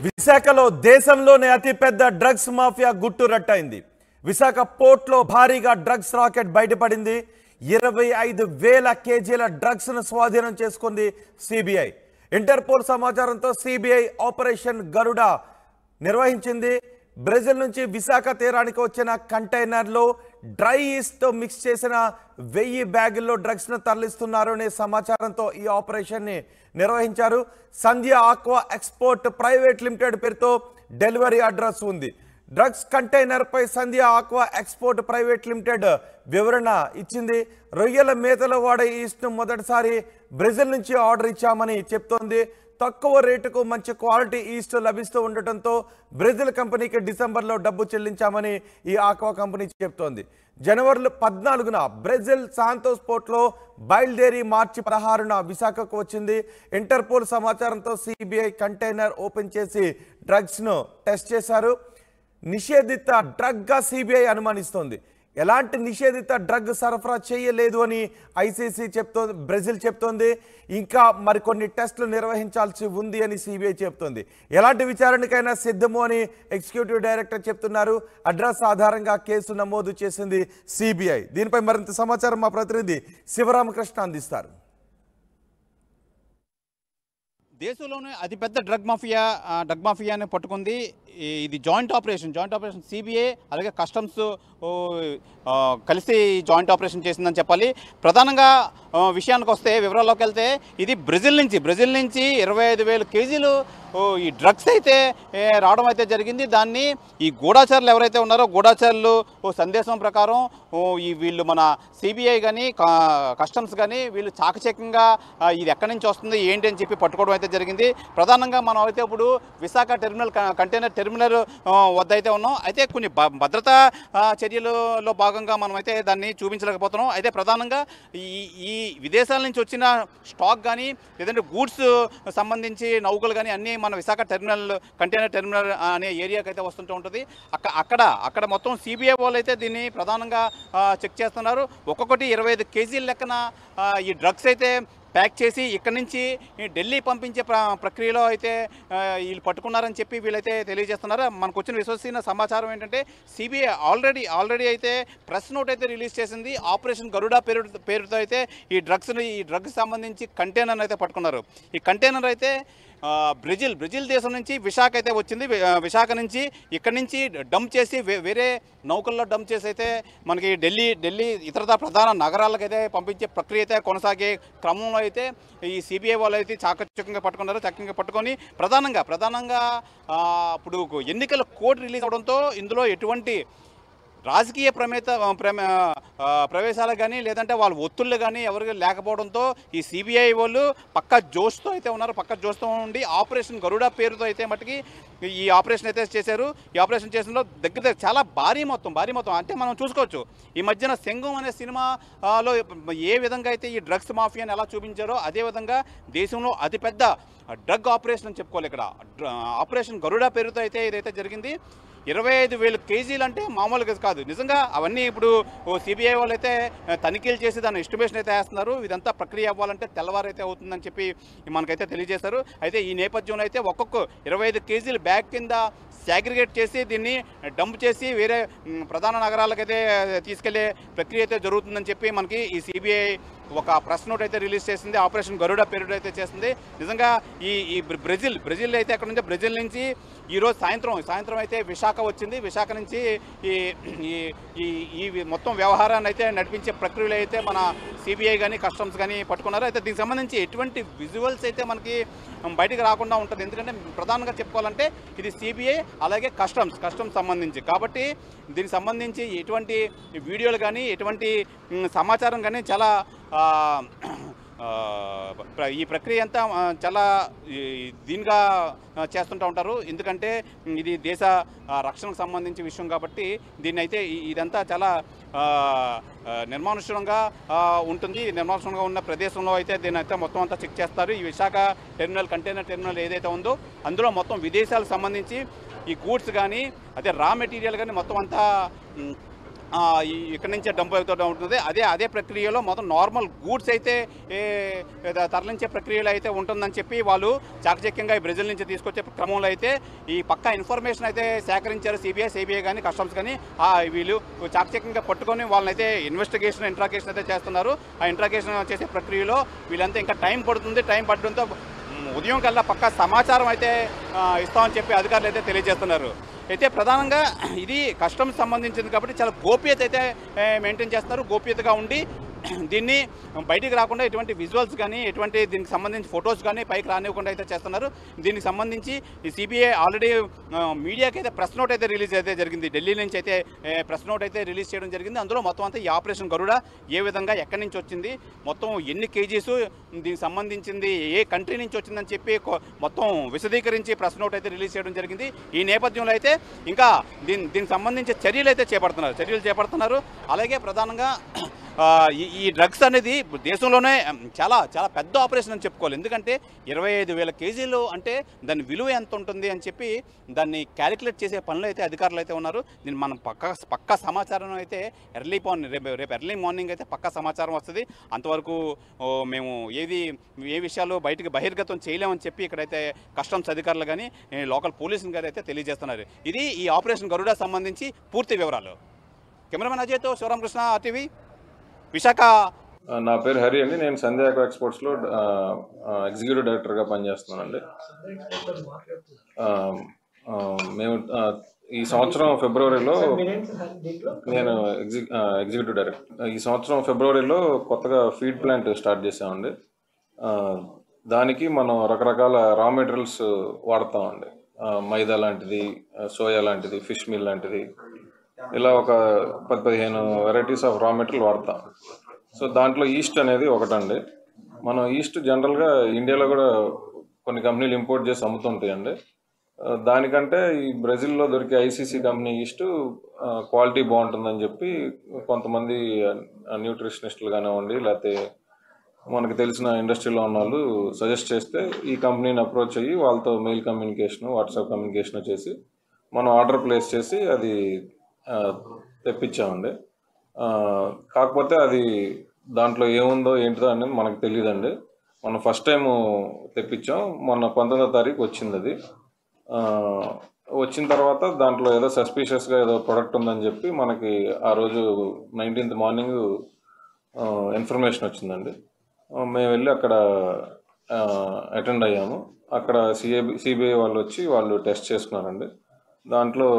విశాఖలో దేశంలోనే అతిపెద్ద డ్రగ్స్ మాఫియా గుట్టురట్టయింది. విశాఖ పోర్ట్లో భారీగా డ్రగ్స్ రాకెట్ బయటపడింది. 25,000 కేజీల డ్రగ్స్ ను స్వాధీనం చేసుకుంది సిబిఐ. ఇంటర్పోల్ సమాచారంతో సిబిఐ ఆపరేషన్ గరుడ నిర్వహించింది. బ్రెజిల్ నుంచి విశాఖ తీరానికి వచ్చిన కంటైనర్లో డ్రై ఈస్ట్ తో మిక్స్ చేసిన 1000 బ్యాగుల్లో డ్రగ్స్ ను తరలిస్తున్నారు అనే సమాచారంతో ఈ ఆపరేషన్ ని నిర్వహించారు. సంధ్య ఆక్వా ఎక్స్పోర్ట్ ప్రైవేట్ లిమిటెడ్ పేరుతో డెలివరీ అడ్రస్ ఉంది. డ్రగ్స్ కంటైనర్ పై సంధ్య ఆక్వా ఎక్స్పోర్ట్ ప్రైవేట్ లిమిటెడ్ వివరణ ఇచ్చింది. రొయ్యల మేతలో వాడే ఈస్ట్ ను మొదటిసారి బ్రెజిల్ నుంచి ఆర్డర్ ఇచ్చామని చెప్తోంది. తక్కువ రేటుకు మంచి క్వాలిటీ ఈస్ట్ లభిస్తూ ఉండటంతో బ్రెజిల్ కంపెనీకి డిసెంబర్లో డబ్బు చెల్లించామని ఈ ఆక్వా కంపెనీ చెప్తోంది. జనవరి 14న బ్రెజిల్ సాంతోస్ పోర్ట్లో బయలుదేరి మార్చి 16న విశాఖకు వచ్చింది. ఇంటర్పోల్ సమాచారంతో సిబిఐ కంటైనర్ ఓపెన్ చేసి డ్రగ్స్ ను టెస్ట్ చేశారు. నిషేధిత డ్రగ్ గా సిబిఐ అనుమానిస్తోంది. ఎలాంటి నిషేధిత డ్రగ్ సరఫరా చేయలేదు అని ఐసీసీ చెప్తోంది. బ్రెజిల్ చెప్తోంది. ఇంకా మరికొన్ని టెస్టులు నిర్వహించాల్సి ఉంది అని సిబిఐ చెప్తోంది. ఎలాంటి విచారణకైనా సిద్ధము అని ఎగ్జిక్యూటివ్ డైరెక్టర్ చెప్తున్నారు. అడ్రస్ ఆధారంగా కేసు నమోదు చేసింది సిబిఐ. దీనిపై మరింత సమాచారం మా ప్రతినిధి శివరామకృష్ణ అందిస్తారు. దేశంలోనే అతిపెద్ద డ్రగ్ మాఫియాని పట్టుకుంది. ఇది జాయింట్ ఆపరేషన్ సిబిఐ అలాగే కస్టమ్స్ కలిసి జాయింట్ ఆపరేషన్ చేసిందని చెప్పాలి. ప్రధానంగా విషయానికి వస్తే వివరాల్లోకి వెళ్తే ఇది బ్రెజిల్ నుంచి 25,000 కేజీలు ఈ డ్రగ్స్ అయితే రావడం అయితే జరిగింది. దాన్ని ఈ గూఢాచారులు ఎవరైతే ఉన్నారో గూఢాచారులు సందేశం ప్రకారం వీళ్ళు మన సిబిఐ కానీ కస్టమ్స్ కానీ వీళ్ళు చాకచక్యంగా ఇది ఎక్కడి నుంచి వస్తుంది ఏంటి అని చెప్పి పట్టుకోవడం అయితే జరిగింది. ప్రధానంగా మనం అయితే ఇప్పుడు విశాఖ కంటైనర్ టెర్మినల్ వద్ద అయితే ఉన్నాం. అయితే కొన్ని భద్రతా చర్యలలో భాగంగా మనం అయితే దాన్ని చూపించలేకపోతున్నాం. అయితే ప్రధానంగా ఈ విదేశాల నుంచి వచ్చిన స్టాక్ కానీ లేదంటే గూడ్స్ సంబంధించి నౌకలు కానీ అన్నీ మన విశాఖ కంటైనర్ టెర్మినల్ అనే ఏరియాకి అయితే వస్తుంటూ ఉంటుంది. అక్కడ మొత్తం సిబిఐ వాళ్ళు అయితే దీన్ని ప్రధానంగా చెక్ చేస్తున్నారు. ఒక్కొక్కటి 25 కేజీల లెక్కన ఈ డ్రగ్స్ అయితే ప్యాక్ చేసి ఇక్కడి నుంచి ఢిల్లీ పంపించే ప్రక్రియలో అయితే వీళ్ళు పట్టుకున్నారని చెప్పి వీళ్ళైతే తెలియజేస్తున్నారు. మనకు వచ్చిన విశ్వసనీయ సమాచారం ఏంటంటే సిబిఐ ఆల్రెడీ అయితే ప్రెస్ నోట్ అయితే రిలీజ్ చేసింది. ఆపరేషన్ గరుడ పేరుతో అయితే ఈ డ్రగ్స్ సంబంధించి కంటైనర్ అయితే పట్టుకున్నారు. ఈ కంటైనర్ అయితే బ్రెజిల్ దేశం నుంచి విశాఖ అయితే వచ్చింది. విశాఖ నుంచి ఇక్కడి నుంచి డంప్ చేసి వేరే నౌకల్లో డంప్ చేసి అయితే మనకి ఢిల్లీ ఇతర ప్రధాన నగరాలకైతే పంపించే ప్రక్రియ అయితే కొనసాగే క్రమంలో అయితే ఈ సిబిఐ వాళ్ళు అయితే చాకచక్యంగా పట్టుకున్నారు. చక్కగా పట్టుకొని ప్రధానంగా ఇప్పుడు ఎన్నికల కోడ్ రిలీజ్ అవడంతో ఇందులో ఎటువంటి రాజకీయ ప్రవేశాలు కానీ లేదంటే వాళ్ళ ఒత్తుళ్ళు కానీ ఎవరికి లేకపోవడంతో ఈ సిబిఐ వాళ్ళు పక్క జోష్తో అయితే ఉన్నారు. పక్క జోష్తో ఉండి ఆపరేషన్ గరుడ పేరుతో అయితే మట్టుకి ఈ ఆపరేషన్ అయితే చేశారు. ఈ ఆపరేషన్ చేసిన దగ్గర చాలా భారీ మొత్తం అంటే మనం చూసుకోవచ్చు. ఈ మధ్యన సింగం అనే సినిమాలో ఏ విధంగా అయితే ఈ డ్రగ్స్ మాఫియాని ఎలా చూపించారో అదేవిధంగా దేశంలో అతిపెద్ద డ్రగ్ ఆపరేషన్ అని చెప్పుకోవాలి. ఇక్కడ ఆపరేషన్ గరుడ పేరుతో అయితే ఇదైతే జరిగింది. 25,000 కేజీలు అంటే మామూలుగా కాదు. నిజంగా అవన్నీ ఇప్పుడు సిబిఐ వాళ్ళు అయితే తనిఖీలు చేసి దాని ఎస్టిమేషన్ అయితే వేస్తున్నారు. ఇదంతా ప్రక్రియ అవ్వాలంటే తెల్లవారైతే అవుతుందని చెప్పి మనకైతే తెలియజేశారు. అయితే ఈ నేపథ్యంలో అయితే ఒక్కొక్క 25 కేజీలు బ్యాగ్ కింద సాగ్రిగేట్ చేసి దీన్ని డంప్ చేసి వేరే ప్రధాన నగరాలకైతే తీసుకెళ్లే ప్రక్రియ అయితే జరుగుతుందని చెప్పి మనకి ఈ సిబిఐ ఒక ప్రెస్ నోట్ అయితే రిలీజ్ చేసింది. ఆపరేషన్ గరుడ పేరుడు అయితే చేసింది. నిజంగా ఈ బ్రెజిల్ అయితే అక్కడ నుంచి బ్రెజిల్ నుంచి ఈరోజు సాయంత్రం అయితే విశాఖ వచ్చింది. విశాఖ నుంచి ఈ మొత్తం వ్యవహారాన్ని అయితే నడిపించే ప్రక్రియలో అయితే మన సిబిఐ కానీ కస్టమ్స్ కానీ పట్టుకున్నారు. అయితే దీనికి సంబంధించి ఎటువంటి విజువల్స్ అయితే మనకి బయటకు రాకుండా ఉంటుంది. ఎందుకంటే ప్రధానంగా చెప్పుకోవాలంటే ఇది సిబిఐ అలాగే కస్టమ్స్ సంబంధించి కాబట్టి దీనికి సంబంధించి ఎటువంటి వీడియోలు కానీ ఎటువంటి సమాచారం కానీ చాలా ఈ ప్రక్రియ అంతా చాలా దీనిగా చేస్తుంటూ ఉంటారు. ఎందుకంటే ఇది దేశ రక్షణకు సంబంధించి విషయం కాబట్టి దీన్ని అయితే ఇదంతా చాలా నిర్మానుష్యంగా ఉంటుంది. నిర్మానుష్యంగా ఉన్న ప్రదేశంలో అయితే దీన్ని అయితే మొత్తం అంతా చెక్ చేస్తారు. ఈ విశాఖ కంటైనర్ టెర్మినల్ ఏదైతే ఉందో అందులో మొత్తం విదేశాలకు సంబంధించి ఈ గూడ్స్ కానీ అదే రా మెటీరియల్ కానీ మొత్తం అంతా ఇక్కడి నుంచే డంప్ అవుతూ ఉంటుంది. అదే ప్రక్రియలో మొత్తం నార్మల్ గూడ్స్ అయితే తరలించే ప్రక్రియలో అయితే ఉంటుందని చెప్పి వాళ్ళు చాకచక్యంగా బ్రెజిల్ నుంచి తీసుకొచ్చే క్రమంలో అయితే ఈ పక్కా ఇన్ఫర్మేషన్ అయితే సేకరించారు సిబిఐ కానీ కస్టమ్స్ కానీ. వీళ్ళు చాకచక్యంగా పట్టుకొని వాళ్ళని అయితే ఇంట్రాగేషన్ అయితే చేస్తున్నారు. ఆ ఇంట్రాగేషన్ చేసే ప్రక్రియలో వీళ్ళంతా ఇంకా టైం పడడంతో ఉదయం కల్లా పక్కా సమాచారం అయితే ఇస్తామని చెప్పి అధికారులు అయితే తెలియజేస్తున్నారు. అయితే ప్రధానంగా ఇది కస్టమ్స్ సంబంధించింది కాబట్టి చాలా గోప్యత అయితే మెయింటైన్ చేస్తున్నారు. గోప్యతగా ఉండి దీన్ని బయటికి రాకుండా ఎటువంటి విజువల్స్ కానీ ఎటువంటి దీనికి సంబంధించి ఫొటోస్ కానీ పైకి రానివ్వకుండా అయితే చేస్తున్నారు. దీనికి సంబంధించి ఈ సిబిఐ ఆల్రెడీ మీడియాకి అయితే ప్రెస్ నోట్ అయితే రిలీజ్ అయితే జరిగింది. ఢిల్లీ నుంచి అయితే ప్రెస్ నోట్ అయితే రిలీజ్ చేయడం జరిగింది. అందులో మొత్తం అంతా ఈ ఆపరేషన్ గరుడ ఏ విధంగా ఎక్కడి నుంచి వచ్చింది, మొత్తం ఎన్ని కేజీస్ దీనికి సంబంధించింది, ఏ కంట్రీ నుంచి వచ్చిందని చెప్పి మొత్తం విశదీకరించి ప్రెస్ నోట్ అయితే రిలీజ్ చేయడం జరిగింది. ఈ నేపథ్యంలో అయితే ఇంకా దీనికి సంబంధించి చర్యలు చేపడుతున్నారు. అలాగే ప్రధానంగా ఈ డ్రగ్స్ అనేది దేశంలోనే చాలా చాలా పెద్ద ఆపరేషన్ అని చెప్పుకోవాలి. ఎందుకంటే 25,000 కేజీలు అంటే దాని విలువ ఎంత ఉంటుంది అని చెప్పి దాన్ని క్యాలిక్యులేట్ చేసే పనులు అయితే అధికారులు అయితే ఉన్నారు. దీన్ని మనం పక్కా సమాచారం అయితే రేపు ఎర్లీ మార్నింగ్ అయితే పక్కా సమాచారం వస్తుంది. అంతవరకు మేము ఏ విషయాలు బయటికి బహిర్గతం చేయలేమని చెప్పి ఇక్కడైతే కస్టమ్స్ అధికారులు కానీ లోకల్ పోలీసులు గారు అయితే తెలియజేస్తున్నారు. ఇది ఈ ఆపరేషన్ గరుడ సంబంధించి పూర్తి వివరాలు. కెమెరామెన్ అజయ్తో శివరామకృష్ణ, ఆర్టీవీ, విశాఖ. నా పేరు హరి అండి. నేను సంధ్య అగ్రో ఎక్స్పోర్ట్స్లో ఎగ్జిక్యూటివ్ డైరెక్టర్గా పనిచేస్తున్నానండి. మేము ఈ సంవత్సరం ఫిబ్రవరిలో నేను ఎగ్జిక్యూటివ్ డైరెక్టర్. ఈ సంవత్సరం ఫిబ్రవరిలో కొత్తగా ఫీడ్ ప్లాంట్ స్టార్ట్ చేసామండి. దానికి మనం రకరకాల రా మెటీరియల్స్ వాడతామండి. మైదా లాంటిది, సోయా లాంటిది, ఫిష్ మీల్ లాంటిది, ఇలా ఒక 10-15 వెరైటీస్ ఆఫ్ రా మెటీరియల్ వాడతాం. సో దాంట్లో ఈస్ట్ అనేది ఒకటండి. మనం ఈస్ట్ జనరల్గా ఇండియాలో కూడా కొన్ని కంపెనీలు ఇంపోర్ట్ చేసి అమ్ముతుంటాయండి. దానికంటే ఈ బ్రెజిల్లో దొరికే ఐసీసీ కంపెనీ ఈస్ట్ క్వాలిటీ బాగుంటుందని చెప్పి కొంతమంది న్యూట్రిషనిస్టులు కానివ్వండి, లేకపోతే మనకు తెలిసిన ఇండస్ట్రీలో ఉన్న వాళ్ళు సజెస్ట్ చేస్తే ఈ కంపెనీని అప్రోచ్ అయ్యి వాళ్ళతో మెయిల్ కమ్యూనికేషను, వాట్సాప్ కమ్యూనికేషన్ చేసి మనం ఆర్డర్ ప్లేస్ చేసి అది తెప్పించామండి. కాకపోతే అది దాంట్లో ఏముందో ఏంటిదో అనేది మనకు తెలియదండి. మనం ఫస్ట్ టైము తెప్పించాం. మొన్న 19వ తారీఖు వచ్చింది. అది వచ్చిన తర్వాత దాంట్లో ఏదో సస్పీషియస్గా ఏదో ప్రొడక్ట్ ఉందని చెప్పి మనకి ఆ రోజు 19th మార్నింగ్ ఇన్ఫర్మేషన్ వచ్చిందండి. మేము వెళ్ళి అక్కడ అటెండ్ అయ్యాము. అక్కడ సిబిఐ వాళ్ళు వచ్చి వాళ్ళు టెస్ట్ చేసుకున్నారండి. దాంట్లో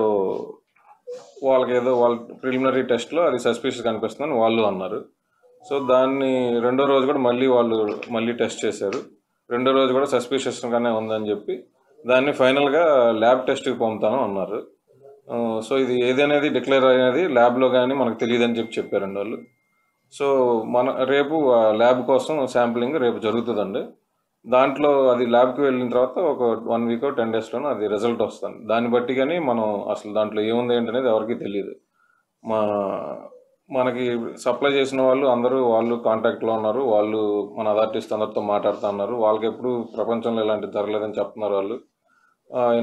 వాళ్ళకి ఏదో వాళ్ళ ప్రిలిమినరీ టెస్ట్లో అది సస్పీషియస్ కనిపిస్తుందని వాళ్ళు అన్నారు. సో దాన్ని రెండో రోజు కూడా మళ్ళీ టెస్ట్ చేశారు. రెండో రోజు కూడా సస్పీషియస్గానే ఉందని చెప్పి దాన్ని ఫైనల్గా ల్యాబ్ టెస్ట్కి పంపుతాను అన్నారు. సో ఇది ఏదనేది డిక్లేర్ అనేది ల్యాబ్లో కానీ మనకు తెలియదని చెప్పారండి వాళ్ళు. సో రేపు ల్యాబ్ కోసం శాంప్లింగ్ రేపు జరుగుతుందండి. దాంట్లో అది ల్యాబ్కి వెళ్ళిన తర్వాత ఒక 1 వీక్ 10 డేస్లోనూ అది రిజల్ట్ వస్తుంది. దాన్ని బట్టి కానీ మనం అసలు దాంట్లో ఏముంది ఏంటనేది ఎవరికి తెలియదు. మనకి సప్లై చేసిన వాళ్ళు కాంటాక్ట్లో ఉన్నారు. వాళ్ళు మన అథారిటీస్ అందరితో మాట్లాడుతూ ఉన్నారు. వాళ్ళకి ఎప్పుడు ప్రపంచంలో ఇలాంటి జరగలేదని చెప్తున్నారు వాళ్ళు.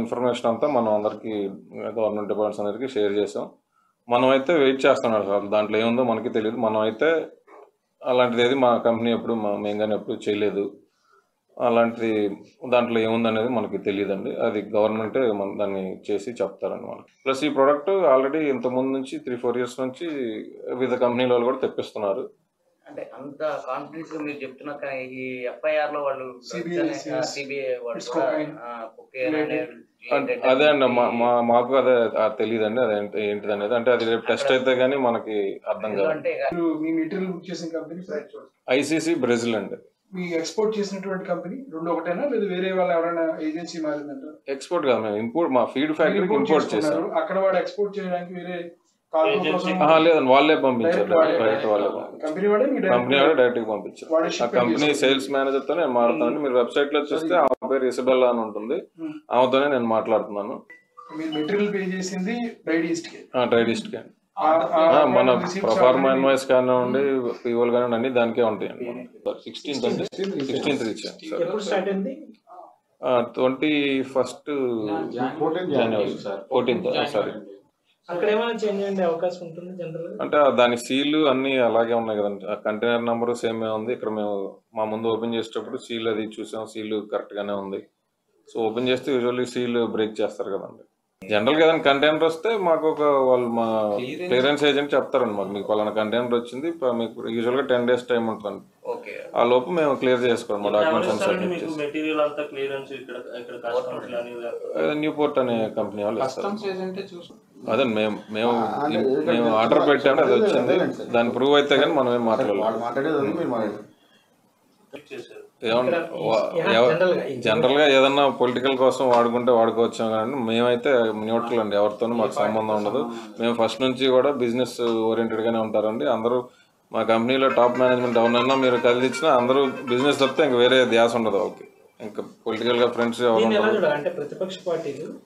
ఇన్ఫర్మేషన్ అంతా మనం అందరికీ గవర్నమెంట్ డిపార్ట్మెంట్స్ అందరికీ షేర్ చేసాం. మనమైతే వెయిట్ చేస్తున్నాం. సార్ దాంట్లో ఏముందో మనకి తెలియదు. మనం అయితే అలాంటిది ఏది మా కంపెనీ మేము కానీ ఎప్పుడు చేయలేదు. అలాంటిది దాంట్లో ఏముందనేది మనకి తెలియదండి. అది గవర్నమెంటే దాన్ని చేసి చెప్తారండి మనకి. ప్లస్ ఈ ప్రోడక్ట్ ఆల్రెడీ ఇంతకుముందు నుంచి 3-4 years నుంచి వివిధ కంపెనీల వాళ్ళు కూడా తెప్పిస్తున్నారు. అంటే అంత కాన్ఫిడెన్స్ మీరు చెప్తున్నా ఈ ఎఫ్ఐఆర్ లో వాళ్ళు అదే అండి మాకు అదే తెలియదండి. అదే ఏంటిది అనేది. అంటే అది రేపు టెస్ట్ అయితే గానీ మనకి అర్థం కాదు. ఐసీసీ బ్రెజిల్ అండి. మీ ఎక్స్పోర్ట్ చేసినటువంటి కంపెనీ రెండు ఒకటేనా లేదా వేరే వాళ్ళు ఎవరైనా ఏజెన్సీ మారిందంట? ఎక్స్పోర్ట్ కాదు, మేము ఇంపోర్ట్. మా ఫీడ్ ఫ్యాక్టరీకి ఇంపోర్ట్ చేశారు. అక్కడ వాడు ఎక్స్పోర్ట్ చేయడానికి వేరే లేదండి, వాళ్ళే పంపించారు. డైరెక్ట్ వాళ్ళే కంపెనీ వాడే డైరెక్ట్ గా పంపించారు. ఆ కంపెనీ సేల్స్ మేనేజర్ తో నేను మాట్లాడుతాను. మీరు వెబ్సైట్ లో చూస్తే ఆమె పేరు ఇసబెల్లా అని ఉంటుంది. ఆమెతోనే నేను మాట్లాడుతున్నాను. మెటీరియల్ పే చేసింది ట్రైడిస్ట్ కి. మన ప్రొఫార్మా ఇన్వాయిస్ కానివ్వండి, పీఓల్ కానివ్వండి, అన్ని దానికే ఉంటాయండి. 16th అంటే 16th ఇచ్చాను. 21st January 14th. సారీ అక్కడ ఏమైనా చేంజ్ అయ్యే అవకాశం ఉంటుంది జనరల్ గా? అంటే దాని సీలు అన్నీ అలాగే ఉన్నాయి కదండి. ఆ కంటైనర్ నెంబర్ సేమే ఉంది. ఇక్కడ మేము మా ముందు ఓపెన్ చేసేటప్పుడు సీల్ అది చూసాం, సీల్ కరెక్ట్గానే ఉంది. సో ఓపెన్ చేస్తే యూజువల్లీ సీల్ బ్రేక్ చేస్తారు కదండి. జనరల్గా ఏదైనా కంటైనర్ వస్తే మాకు వాళ్ళు మా క్లియరెన్స్ ఏజెంట్ చెప్తారండి, మాకు మీకు పలానా కంటైనర్ వచ్చింది, మీకు యూజువల్గా 10 days టైం ఉంటుందండి. ఓకే. ఆ లోపు మేము క్లియర్ చేసుకోండి, మా డాక్యుమెంట్స్ అన్ని సబ్మిట్ చేసి. మెటీరియల్ అంతా క్లియరెన్స్ ఇక్కడ కస్టమర్స్ గాని న్యూపోర్ట్ అనే కంపెనీ వాళ్ళు ఇస్తారు. అదే మేము ఆర్డర్ పెట్టాము, అది వచ్చింది. దాని ప్రూవ్ అయితే కానీ మనం ఏం మాట్లాడలేదు. జనరల్ గా ఏదన్నా పొలిటికల్ కోసం వాడుకుంటే వాడుకోవచ్చు, కానీ మేమైతే న్యూట్రల్ అండి, ఎవరితోనూ మాకు సంబంధం ఉండదు. మేము ఫస్ట్ నుంచి కూడా బిజినెస్ ఓరియంటెడ్ గానే ఉంటారండి. అందరూ మా కంపెనీలో టాప్ మేనేజ్మెంట్ ఎవరినైనా మీరు కదిలిచ్చినా అందరూ బిజినెస్ తప్పితే ఇంకా వేరే ధ్యాస ఉండదు వాళ్ళకి. ఇంకా పొలిటికల్ గా ఫ్రెండ్స్ ఎవరు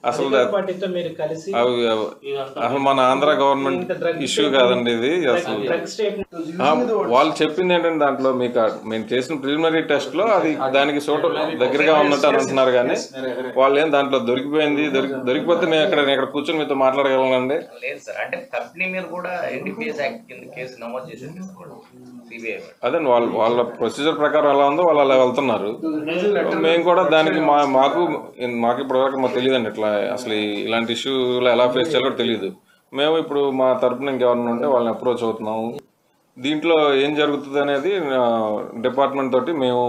అసలు అసలు మన ఆంధ్ర గవర్నమెంట్ ఇష్యూ కాదండి ఇది. అసలు వాళ్ళు చెప్పింది ఏంటంటే దాంట్లో మీకు మేము చేసిన ప్రిలిమినరీ టెస్ట్ లో అది దానికి దగ్గరగా ఉన్నట్టు అని అంటున్నారు, కానీ వాళ్ళు ఏం దాంట్లో దొరికిపోతే నేను ఇక్కడ కూర్చొని మీతో మాట్లాడగలనండి. లేదు సార్, అంటే కంపెనీ మీద కూడా ఎన్డీపీఎస్ యాక్ట్ కింద కేసు నమోదు చేసింది సిబిఐ. అదే వాళ్ళ ప్రొసీజర్ ప్రకారం ఎలా ఉందో వాళ్ళు అలా వెళ్తున్నారు. మేము కూడా దానికి మాకు ఇప్పటివరకు మాకు తెలియదండి, ఇట్లా అసలు ఇలాంటి ఇష్యూలో ఎలా ఫేస్ చేయాలో తెలియదు. మేము ఇప్పుడు మా తరపున ఇంకెవరైనా ఉంటే వాళ్ళని అప్రోచ్ అవుతున్నాము. దీంట్లో ఏం జరుగుతుంది అనేది డిపార్ట్మెంట్ తోటి మేము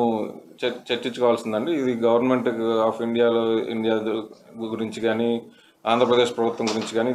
చర్చించుకోవాల్సిందండి. ఇది గవర్నమెంట్ ఆఫ్ ఇండియా గురించి కానీ ఆంధ్రప్రదేశ్ ప్రభుత్వం గురించి కానీ